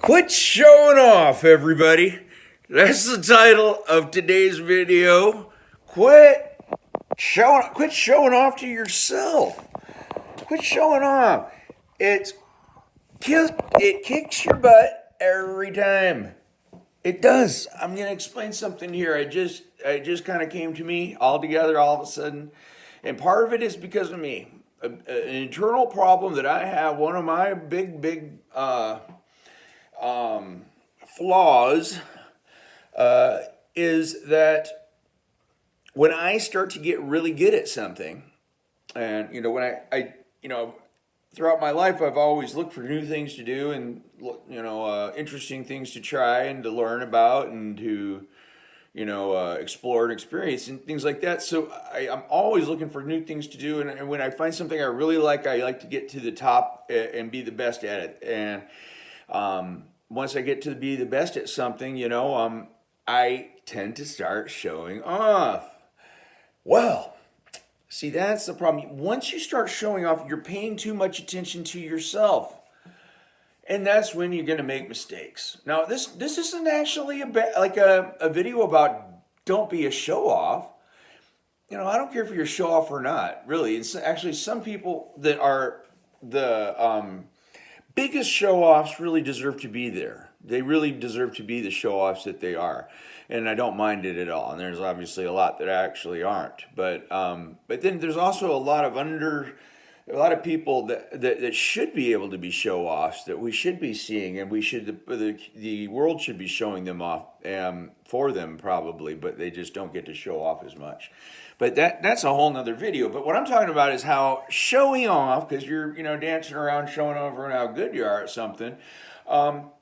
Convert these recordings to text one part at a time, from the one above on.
Quit showing off, everybody. That's the title of today's video. Quit showing off to yourself. Quit showing off. It kicks your butt every time. It does. I'm gonna explain something here. I just kind of came to me all together all of a sudden, and part of it is because of me. An internal problem that I have. One of my big flaws is that when I start to get really good at something, and when I throughout my life I've always looked for new things to do and interesting things to try and to learn about and to explore and experience and things like that. So I'm always looking for new things to do, and when I find something I really like, I like to get to the top and be the best at it. And once I get to be the best at something, I tend to start showing off. Well, see, that's the problem. Once you start showing off, you're paying too much attention to yourself. And that's when you're going to make mistakes. Now, this isn't actually a video about don't be a show off. I don't care if you're a show off or not. Really, it's actually some people that are the biggest show offs really deserve to be there. They really deserve to be the show offs that they are, and I don't mind it at all. And there's obviously a lot that actually aren't. But then there's also a lot of people that should be able to be show offs that we should be seeing, and the world should be showing them off for them probably, but they just don't get to show off as much. But that's a whole nother video. But what I'm talking about is how showing off, because you're dancing around showing off and how good you are at something, will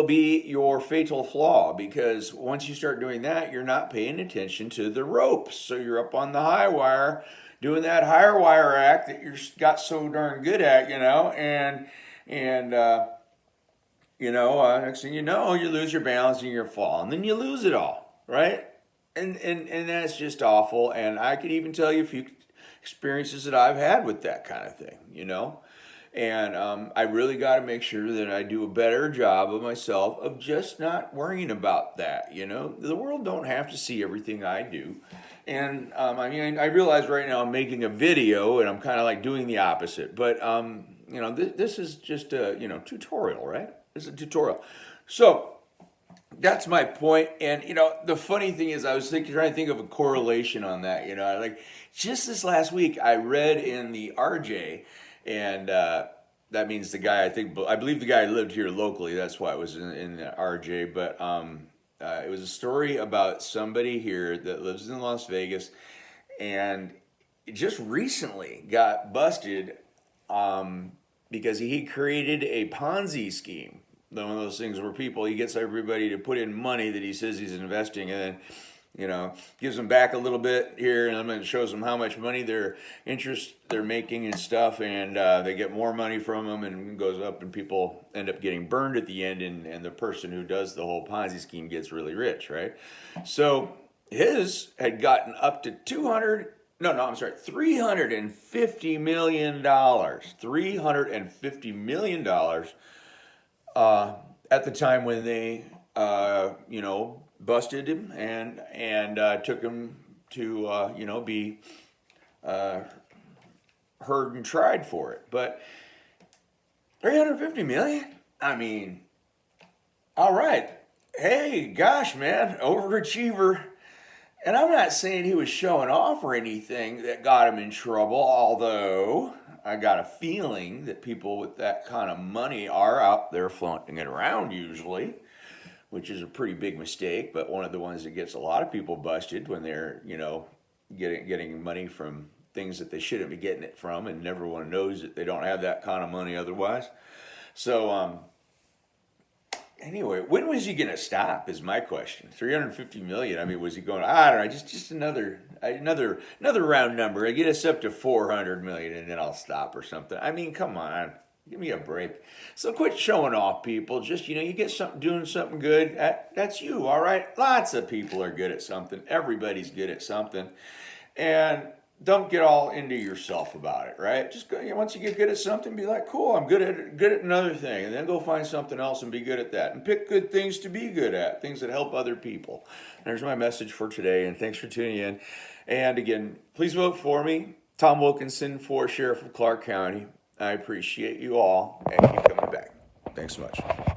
be your fatal flaw, because once you start doing that, you're not paying attention to the ropes. So you're up on the high wire doing that higher wire act that you got so darn good at, next thing you know, you lose your balance and you fall, and then you lose it all, right? And that's just awful. And I could even tell you a few experiences that I've had with that kind of thing, And I really got to make sure that I do a better job of myself of just not worrying about that. The world don't have to see everything I do. And I realize right now I'm making a video and I'm kind of like doing the opposite. But this is just a tutorial, right? This is a tutorial. So that's my point. And the funny thing is, I was trying to think of a correlation on that. Like just this last week, I read in the RJ, and that means the guy, I believe the guy lived here locally. That's why it was in the RJ. But it was a story about somebody here that lives in Las Vegas, and just recently got busted because he created a Ponzi scheme. One of those things where he gets everybody to put in money that he says he's investing, and then gives them back a little bit here, and then shows them how much money they're making and stuff, and they get more money from them, and it goes up, and people end up getting burned at the end, and the person who does the whole Ponzi scheme gets really rich, right? So his had gotten up to $350 million. $350 million at the time when they, busted him and took him to, be heard and tried for it. But 350 million? I mean, all right. Hey, gosh, man, overachiever. And I'm not saying he was showing off or anything that got him in trouble, although I got a feeling that people with that kind of money are out there flaunting it around usually, which is a pretty big mistake, but one of the ones that gets a lot of people busted when they're, getting money from things that they shouldn't be getting it from, and everyone knows that they don't have that kind of money otherwise. So, anyway, when was he going to stop is my question. 350 million. I mean, was he going, I don't know, just another round number. I get us up to 400 million and then I'll stop or something. I mean, come on. Give me a break. So quit showing off, people. Just, you get something, doing something good. That's you, all right? Lots of people are good at something. Everybody's good at something. And don't get all into yourself about it, right? Just go, once you get good at something, be like, cool, I'm good at another thing, and then go find something else and be good at that, and pick good things to be good at, things that help other people. And there's my message for today, and thanks for tuning in. And again, please vote for me, Tom Wilkinson, for Sheriff of Clark County. I appreciate you all, and keep coming back. Thanks so much.